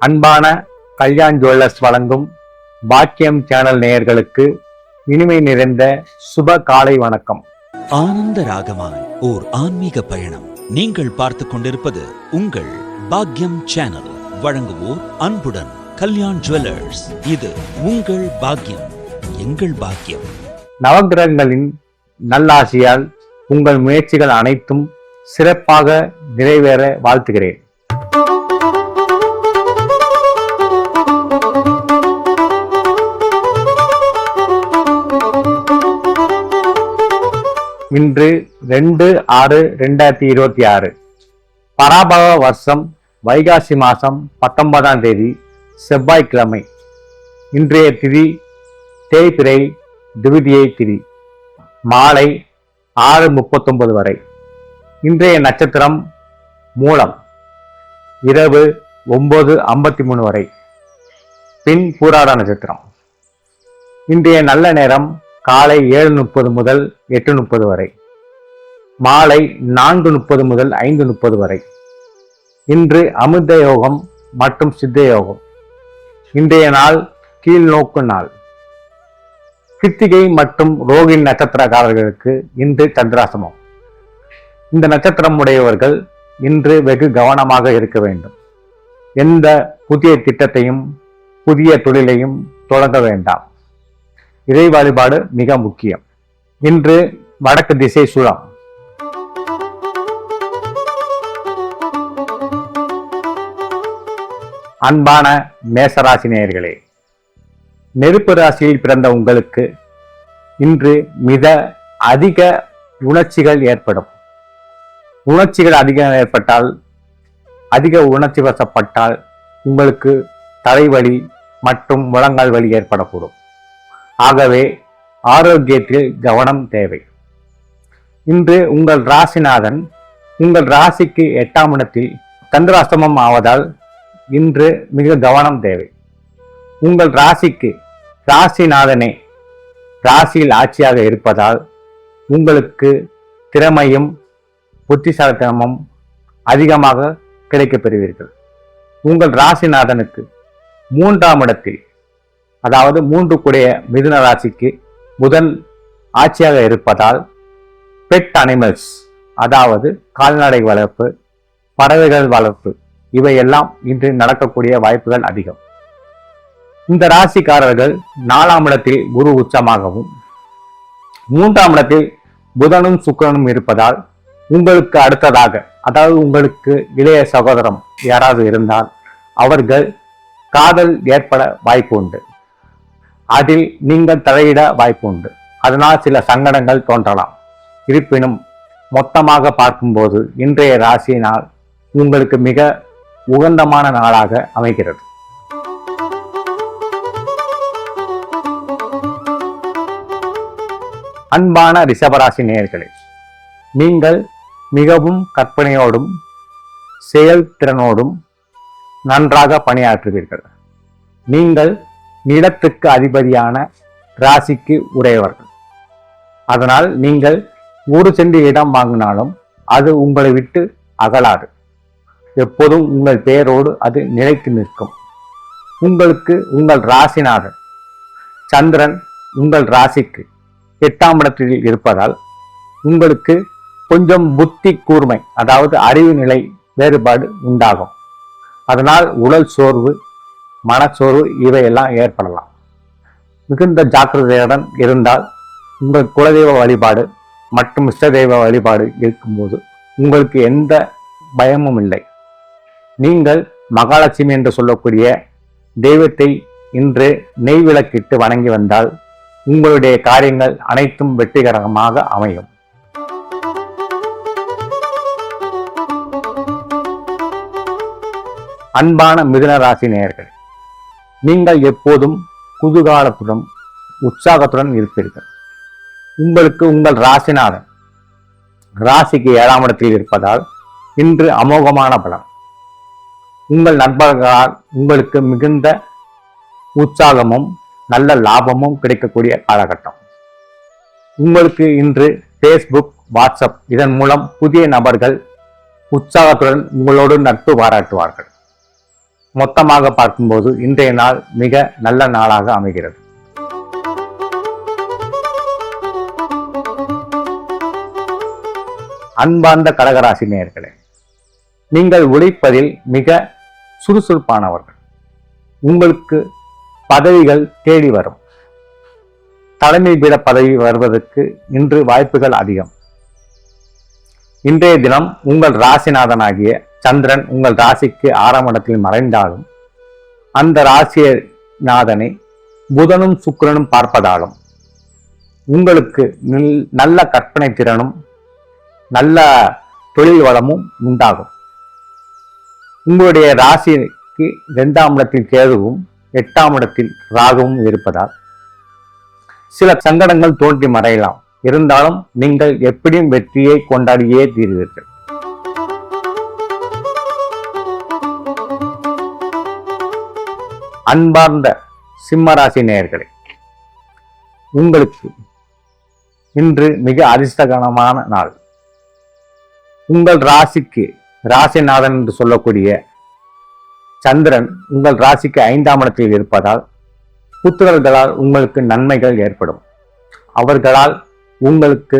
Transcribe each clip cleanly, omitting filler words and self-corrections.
அன்பான கல்யாண் ஜுவல்லர்ஸ் வழங்கும் பாக்கியம் சேனல் நேயர்களுக்கு இனிமை நிறைந்த சுப காலை வணக்கம். ஆனந்த ராகமாய் ஓர் ஆன்மீக பயணம். நீங்கள் பார்த்துக் கொண்டிருப்பது உங்கள் பாக்கியம் சேனல். வழங்குவோர் அன்புடன் கல்யாண் ஜுவல்லர்ஸ். இது உங்கள் பாக்கியம், எங்கள் பாக்கியம். நவகிரகங்களின் நல்லாசியால் உங்கள் முயற்சிகள் அனைத்தும் சிறப்பாக நிறைவேற வாழ்த்துகிறேன். இன்று 2/6/2026 பராபவ வருஷம் வைகாசி மாசம் 19ஆம் தேதி செவ்வாய்க்கிழமை. இன்றைய திதி தேய்பிறை திவிதியை திதி மாலை 6:39 வரை. இன்றைய நட்சத்திரம் மூலம் இரவு 9:53 வரை. பின் பூராட நட்சத்திரம். இன்றைய நல்ல நேரம் காலை 7:30 முதல் 8:30 வரை. மாலை 4:30 முதல் 5:30 வரை. இன்று அமிர்த யோகம் மற்றும் சித்த யோகம். இன்றைய நாள் கீழ் நோக்கு நாள். கிருத்திகை மற்றும் ரோகிணி நட்சத்திரக்காரர்களுக்கு இன்று சந்திராசமம். இந்த நட்சத்திரம் உடையவர்கள் இன்று வெகு கவனமாக இருக்க வேண்டும். எந்த புதிய திட்டத்தையும் புதிய தொழிலையும் தொடங்க வேண்டாம். இறை வழிபாடு மிக முக்கியம். இன்று வடக்கு திசை சுழம். அன்பான மேசராசி நேயர்களே, நெருப்பு ராசியில் பிறந்த உங்களுக்கு இன்று மிக அதிக உணர்ச்சிகள் ஏற்படும். உணர்ச்சிகள் அதிகம் ஏற்பட்டால், அதிக உணர்ச்சி வசப்பட்டால் உங்களுக்கு தலைவலி மற்றும் முழங்கால் வலி ஏற்படக்கூடும். ஆகவே ஆரோக்கியத்தில் கவனம் தேவை. இன்று உங்கள் ராசிநாதன் உங்கள் ராசிக்கு 8ஆம் இடத்தில் சந்திராஷ்டமம் ஆவதால் இன்று மிக கவனம் தேவை. உங்கள் ராசிக்கு ராசிநாதனே ராசியில் ஆட்சியாக இருப்பதால் உங்களுக்கு திறமையும் புத்திசாலித்தனமும் அதிகமாக கிடைக்கப் பெறுவீர்கள். உங்கள் ராசிநாதனுக்கு 3ஆம் இடத்தில், அதாவது 3 கூடிய மிதுன ராசிக்கு புதன் ஆட்சியாக இருப்பதால் பெட் அனிமல்ஸ், அதாவது கால்நடை வளர்ப்பு, பறவைகள் வளர்ப்பு, இவையெல்லாம் இன்று நடக்கக்கூடிய வாய்ப்புகள் அதிகம். இந்த ராசிக்காரர்கள் 4ஆம் இடத்தில் குரு உச்சமாகவும் 3ஆம் இடத்தில் புதனும் சுக்கிரனும் இருப்பதால் உங்களுக்கு அடுத்ததாக, அதாவது உங்களுக்கு இளைய சகோதரம் யாராவது இருந்தால் அவர்கள் காதல் ஏற்பட வாய்ப்பு உண்டு. அதில் நீங்கள் தலையிட வாய்ப்பு உண்டு. அதனால் சில சங்கடங்கள் தோன்றலாம். இருப்பினும் மொத்தமாக பார்க்கும்போது இன்றைய ராசி நாள் உங்களுக்கு மிக உகந்தமான நாளாக அமைகிறது. அன்பான ரிஷபராசி நேயர்களே, நீங்கள் மிகவும் கற்பனையோடும் செயல்திறனோடும் நன்றாக பணியாற்றுவீர்கள். நீங்கள் நிலத்துக்கு அதிபதியான ராசிக்கு உடையவர்கள். அதனால் நீங்கள் 1 சென்ட் இடம் வாங்கினாலும் அது உங்களை விட்டு அகலாது. எப்போதும் உங்கள் பெயரோடு அது நிலைத்து நிற்கும். உங்களுக்கு உங்கள் ராசிநாதன் சந்திரன் உங்கள் ராசிக்கு 8ஆம் இடத்தில் இருப்பதால் உங்களுக்கு கொஞ்சம் புத்தி கூர்மை, அதாவது அறிவு நிலை வேறுபாடு உண்டாகும். அதனால் உடல் சோர்வு, மனச்சோர்வு இவையெல்லாம் ஏற்படலாம். மிகுந்த ஜாக்கிரதையுடன் இருந்தால் உங்கள் குலதெய்வ வழிபாடு மற்றும் இஷ்ட தெய்வ வழிபாடு இருக்கும்போது உங்களுக்கு எந்த பயமும் இல்லை. நீங்கள் மகாலட்சுமி என்று சொல்லக்கூடிய தெய்வத்தை இன்று நெய் விளக்கிட்டு வணங்கி வந்தால் உங்களுடைய காரியங்கள் அனைத்தும் வெற்றிகரமாக அமையும். அன்பான மிதுன ராசி நேயர்கள், நீங்கள் எப்போதும் குதூகலத்துடன் உற்சாகத்துடன் இருப்பீர்கள். உங்களுக்கு உங்கள் ராசிநாதன் ராசிக்கு 7ஆம் இடத்தில் இருப்பதால் இன்று அமோகமான பலம். உங்கள் நண்பர்களால் உங்களுக்கு மிகுந்த உற்சாகமும் நல்ல லாபமும் கிடைக்கக்கூடிய காலகட்டம். உங்களுக்கு இன்று ஃபேஸ்புக், வாட்ஸ்அப் இதன் மூலம் புதிய நபர்கள் உற்சாகத்துடன் உங்களோடு நட்பு பாராட்டுவார்கள். மொத்தமாக பார்க்கும்போது இன்றைய நாள் மிக நல்ல நாளாக அமைகிறது. அன்பார்ந்த கடகராசி நேயர்களே, நீங்கள் உழைப்பதில் மிக சுறுசுறுப்பானவர்கள். உங்களுக்கு பதவிகள் தேடி வரும். தலைமை பீட பதவி வருவதற்கு இன்று வாய்ப்புகள் அதிகம். இன்றைய தினம் உங்கள் ராசிநாதனாகிய சந்திரன் உங்கள் ராசிக்கு 6ஆம் இடத்தில் மறைந்தாலும் அந்த ராசிநாதனை புதனும் சுக்கிரனும் பார்ப்பதாலும் உங்களுக்கு நல்ல கற்பனை திறனும் நல்ல தொழில் வளமும் உண்டாகும். உங்களுடைய ராசிக்கு 2ஆம் இடத்தில் கேதுவும் 8ஆம் இடத்தில் ராகுவும் இருப்பதால் சில சங்கடங்கள் தோன்றி மறையலாம். இருந்தாலும் நீங்கள் எப்படியும் வெற்றியை கொண்டாடியே தீருவீர்கள். அன்பார்ந்த சிம்மராசி நேயர்களே, உங்களுக்கு இன்று மிக அதிர்ஷ்டகரமான நாள். உங்கள் ராசிக்கு ராசிநாதன் என்று சொல்லக்கூடிய சந்திரன் உங்கள் ராசிக்கு 5ஆம் இடத்தில் இருப்பதால் புத்திரர்களால் உங்களுக்கு நன்மைகள் ஏற்படும். அவர்களால் உங்களுக்கு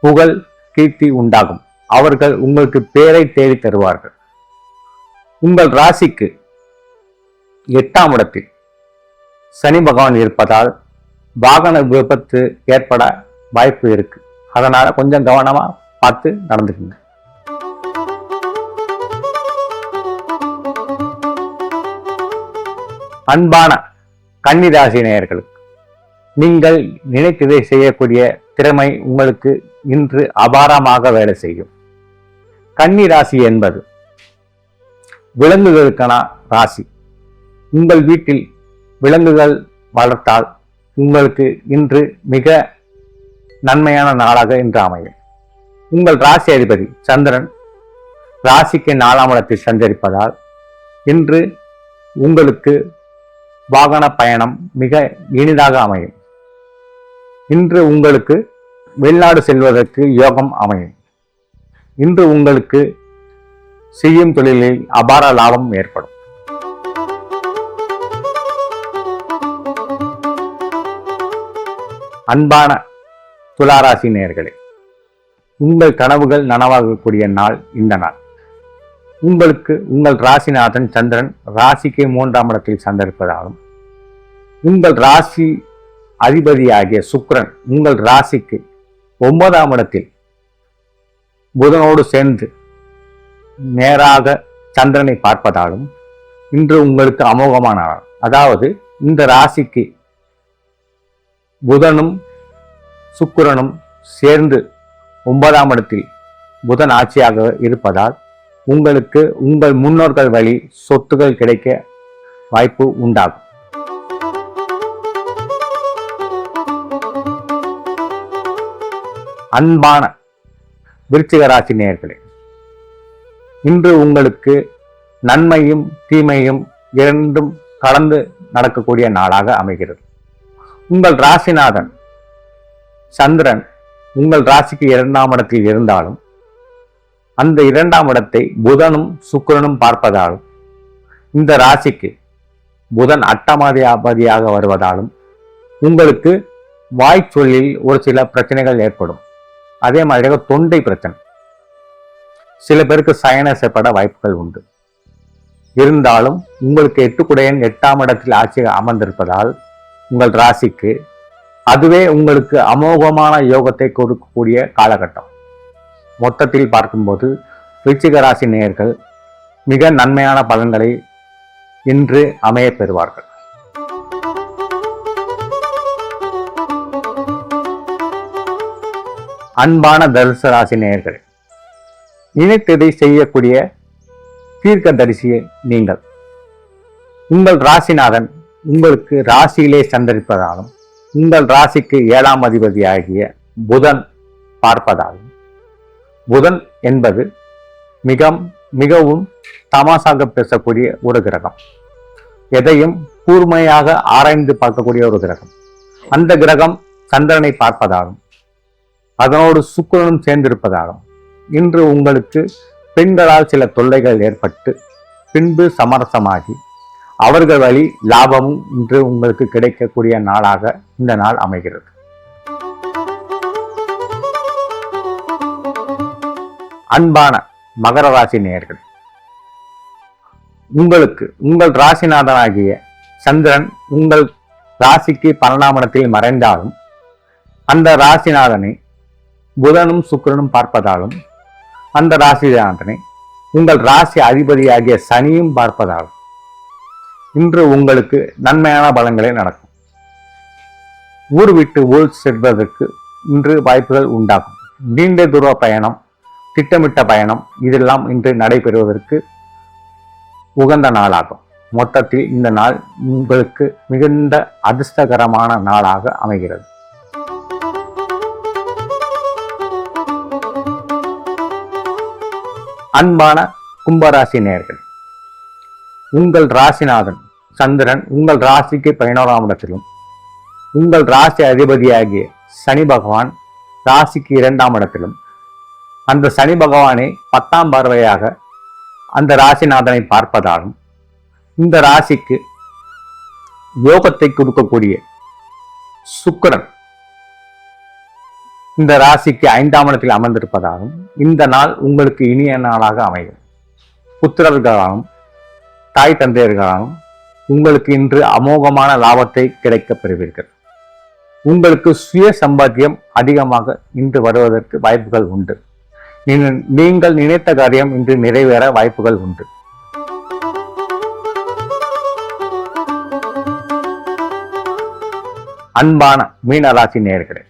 புகழ் கீர்த்தி உண்டாகும். அவர்கள் உங்களுக்கு பேரை தேடி தருவார்கள். உங்கள் ராசிக்கு 8ஆம் இடத்தில் சனி பகவான் இருப்பதால் வாகன விபத்து ஏற்பட வாய்ப்பு இருக்கு. அதனால கொஞ்சம் கவனமா பார்த்து நடந்துக்குங்க. அன்பான கன்னிராசி நேயர்களுக்கு நீங்கள் நினைத்ததை செய்யக்கூடிய திறமை உங்களுக்கு இன்று அபாரமாக வேலை செய்யும். கன்னிராசி என்பது விலங்குகளுக்கான ராசி. உங்கள் வீட்டில் விலங்குகள் வளர்த்தால் உங்களுக்கு இன்று மிக நன்மையான நாளாக இன்று அமையும். உங்கள் ராசி அதிபதி சந்திரன் ராசிக்கு 4ஆம் இடத்தில் சஞ்சரிப்பதால் இன்று உங்களுக்கு வாகன பயணம் மிக இனிதாக அமையும். இன்று உங்களுக்கு வெளிநாடு செல்வதற்கு யோகம் அமையும். இன்று உங்களுக்கு செய்யும் தொழிலில் அபார லாபம் ஏற்படும். அன்பான துளாராசி நேயர்களே, உங்கள் கனவுகள் நனவாகக்கூடிய நாள் இந்த நாள். உங்களுக்கு உங்கள் ராசிநாதன் சந்திரன் ராசிக்கு 3ஆம் இடத்தில் சந்தரிப்பதாலும் உங்கள் ராசி அதிபதியாகிய சுக்கிரன் உங்கள் ராசிக்கு 9ஆம் இடத்தில் புதனோடு சேர்ந்து நேராக சந்திரனை பார்ப்பதாலும் இன்று உங்களுக்கு அமோகமான நாள். அதாவது இந்த ராசிக்கு புதனும் சுக்கிரனும் சேர்ந்து 9ஆம் இடத்தில் புதன் ஆட்சியாக இருப்பதால் உங்களுக்கு உங்கள் முன்னோர்கள் வழி சொத்துகள் கிடைக்க வாய்ப்பு உண்டாகும். அன்பான விருச்சிக ராசி நேயர்களே, இன்று உங்களுக்கு நன்மையும் தீமையும் இரண்டும் கலந்து நடக்கக்கூடிய நாளாக அமைகிறது. உங்கள் ராசிநாதன் சந்திரன் உங்கள் ராசிக்கு 2ஆம் இடத்தில் இருந்தாலும் அந்த 2ஆம் இடத்தை புதனும் சுக்கிரனும் பார்ப்பதாலும் இந்த ராசிக்கு புதன் அட்டமாதிபதியாக வருவதாலும் உங்களுக்கு வாய்ச்சொல்லில் ஒரு சில பிரச்சனைகள் ஏற்படும். அதே மாதிரியாக தொண்டை பிரச்சனை, சில பேருக்கு சைனஸ் ஏற்பட வாய்ப்புகள் உண்டு. இருந்தாலும் உங்களுக்கு 8 8ஆம் இடத்தில் ஆட்சி அமர்ந்திருப்பதால் உங்கள் ராசிக்கு அதுவே உங்களுக்கு அமோகமான யோகத்தை கொடுக்கக்கூடிய காலகட்டம். மொத்தத்தில் பார்க்கும்போது விருச்சிக ராசி நேயர்கள் மிக நன்மையான பலன்களை இன்று அமைய பெறுவார்கள். அன்பான தனுசு ராசி நேயர்களே, நினைத்ததை செய்யக்கூடிய தீர்க்கதரிசியை நீங்கள். உங்கள் ராசிநாதன் உங்களுக்கு ராசியிலே சந்தரிப்பதாலும் உங்கள் ராசிக்கு 7ஆம் அதிபதியாகிய புதன் பார்ப்பதாலும் புதன் என்பது மிகவும் தமாசாக பேசக்கூடிய ஒரு கிரகம். எதையும் கூர்மையாக ஆராய்ந்து பார்க்கக்கூடிய ஒரு கிரகம். அந்த கிரகம் சந்திரனை பார்ப்பதாலும் அதனோடு சுக்கிரனும் சேர்ந்திருப்பதாலும் இன்று உங்களுக்கு பெண்களால் சில தொல்லைகள் ஏற்பட்டு பின்பு சமரசமாகி அவர்கள் வழி லாபமும் இன்று உங்களுக்கு கிடைக்கக்கூடிய நாளாக இந்த நாள் அமைகிறது. அன்பான மகர ராசி நேயர்கள், உங்களுக்கு உங்கள் ராசிநாதனாகிய சந்திரன் உங்கள் ராசிக்கு 12ஆம் இடத்தில் மறைந்தாலும் அந்த ராசிநாதனை புதனும் சுக்கிரனும் பார்ப்பதாலும் அந்த ராசிநாதனை உங்கள் ராசி அதிபதியாகிய சனியும் பார்ப்பதாலும் இன்று உங்களுக்கு நன்மையான பலன்களே நடக்கும். ஊர் விட்டு ஊர் செல்வதற்கு இன்று வாய்ப்புகள் உண்டாகும். நீண்ட தூர பயணம், திட்டமிட்ட பயணம் இதெல்லாம் இன்று நடைபெறுவதற்கு உகந்த நாளாகும். மொத்தத்தில் இந்த நாள் உங்களுக்கு மிகுந்த அதிர்ஷ்டகரமான நாளாக அமைகிறது. அன்பான கும்பராசி நேயர்கள், உங்கள் ராசிநாதன் சந்திரன் உங்கள் ராசிக்கு 11ஆம் இடத்திலும் உங்கள் ராசி அதிபதியாகிய சனி பகவான் ராசிக்கு 2ஆம் இடத்திலும் அந்த சனி பகவானை 10ஆம் பார்வையாக அந்த ராசிநாதனை பார்ப்பதாலும் இந்த ராசிக்கு யோகத்தை கொடுக்கக்கூடிய சுக்கிரன் இந்த ராசிக்கு 5ஆம் இடத்தில் அமர்ந்திருப்பதாலும் இந்த நாள் உங்களுக்கு இனிய நாளாக அமையும். புத்திரர்களாலும் தாய் தந்தையர்களாலும் உங்களுக்கு இன்று அமோகமான லாபத்தை கிடைக்கப் பெறுவீர்கள். உங்களுக்கு சுய சம்பாத்தியம் அதிகமாக இன்று வருவதற்கு வாய்ப்புகள் உண்டு. நீங்கள் நினைத்த காரியம் இன்று நிறைவேற வாய்ப்புகள் உண்டு. அன்பான மீனராசி நேயர்களே,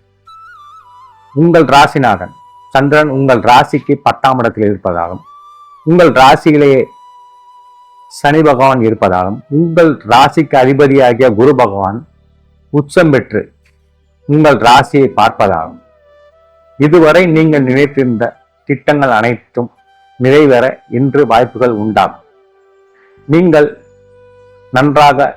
உங்கள் ராசிநாதன் சந்திரன் உங்கள் ராசிக்கு 10ஆம் இடத்தில் இருப்பதாலும் உங்கள் ராசியிலேயே சனி பகவான் இருப்பதாலும் உங்கள் ராசிக்கு அதிபதியாகிய குரு பகவான் உச்சம் பெற்று உங்கள் ராசியை பார்ப்பதாலும் இதுவரை நீங்கள் நினைத்திருந்த திட்டங்கள் அனைத்தும் நிறைவேற இன்று வாய்ப்புகள் உண்டாகும். நீங்கள் நன்றாக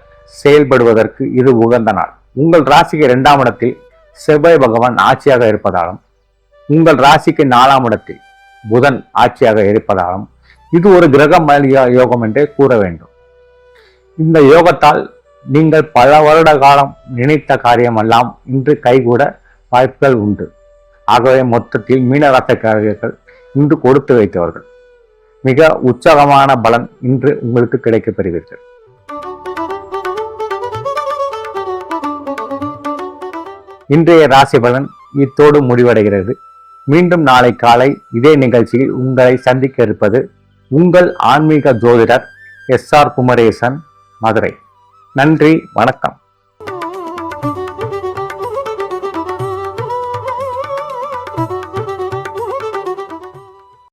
செயல்படுவதற்கு இது உகந்த நாள். உங்கள் ராசிக்கு 2ஆம் இடத்தில் செவ்வாய் பகவான் ஆட்சியாக இருப்பதாலும் உங்கள் ராசிக்கு 4ஆம் இடத்தில் புதன் ஆட்சியாக இருப்பதாலும் இது ஒரு கிரக யோகம் என்றே கூற வேண்டும். இந்த யோகத்தால் நீங்கள் பல வருட காலம் நினைத்த காரியமெல்லாம் இன்று கைகூட வாய்ப்புகள் உண்டு. ஆகவே மொத்தத்தில் மீனராசிக்காரர்கள் இன்று கொடுத்து வைத்தவர்கள். மிக உற்சாகமான பலன் இன்று உங்களுக்கு கிடைக்கப் பெறுவீர்கள். இன்றைய ராசி பலன் இத்தோடு முடிவடைகிறது. மீண்டும் நாளை காலை இதே நிகழ்ச்சியில் உங்களை சந்திக்க இருப்பது உங்கள் ஆன்மீக ஜோதிடர் SR குமரேசன், மதுரை. நன்றி, வணக்கம்.